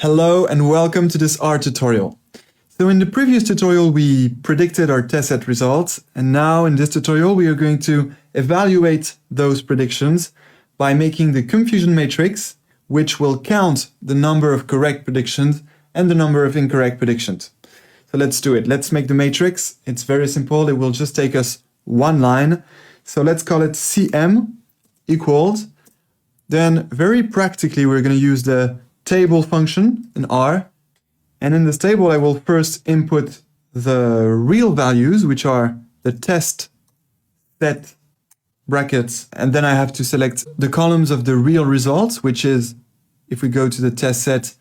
Hello and welcome to this R tutorial. So in the previous tutorial we predicted our test set results, and now in this tutorial we are going to evaluate those predictions by making the confusion matrix, which will count the number of correct predictions and the number of incorrect predictions. So let's do it. Let's make the matrix. It's very simple. It will just take us one line. So let's call it CM equals. Then very practically we're going to use the table function in R. And in this table, I will first input the real values, which are the test set brackets. And then I have to select the columns of the real results, which is, if we go to the test set,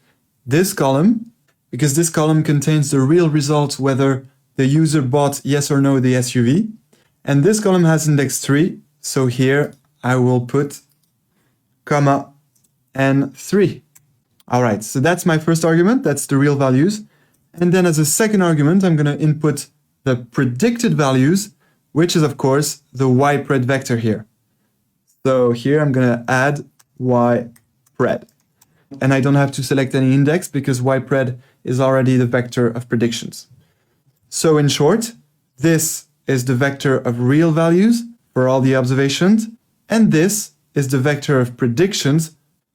this column, because this column contains the real results, whether the user bought yes or no the SUV. And this column has index 3. So here I will put comma and 3. All right, so that's my first argument. That's the real values. And then as a second argument, I'm going to input the predicted values, which is, of course, the ypred vector here. So here I'm going to add ypred. And I don't have to select any index because ypred is already the vector of predictions. So in short, this is the vector of real values for all the observations, and this is the vector of predictions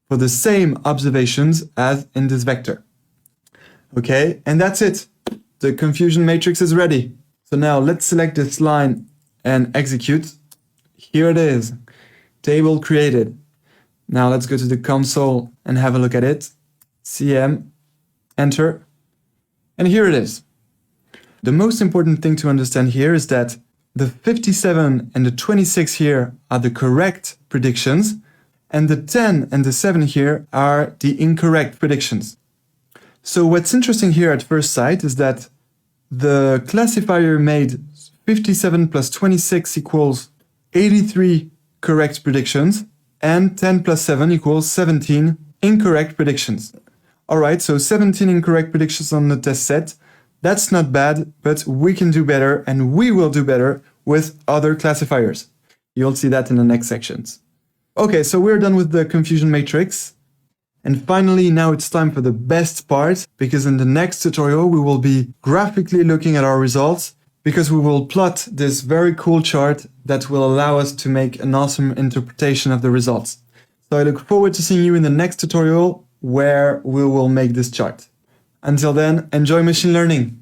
for the same observations as in this vector. Okay, and that's it. The confusion matrix is ready. So now let's select this line and execute. Here it is, table created. Now let's go to the console and have a look at it. CM, enter, and here it is. The most important thing to understand here is that the 57 and the 26 here are the correct predictions, and the 10 and the 7 here are the incorrect predictions. So what's interesting here at first sight is that the classifier made 57 plus 26 equals 83 correct predictions, and 10 plus 7 equals 17 incorrect predictions. All right, so 17 incorrect predictions on the test set. That's not bad, but we can do better, and we will do better with other classifiers. You'll see that in the next sections. Okay, so we're done with the confusion matrix. And finally, now it's time for the best part, because in the next tutorial, we will be graphically looking at our results, because we will plot this very cool chart that will allow us to make an awesome interpretation of the results. So I look forward to seeing you in the next tutorial where we will make this chart. Until then, enjoy machine learning.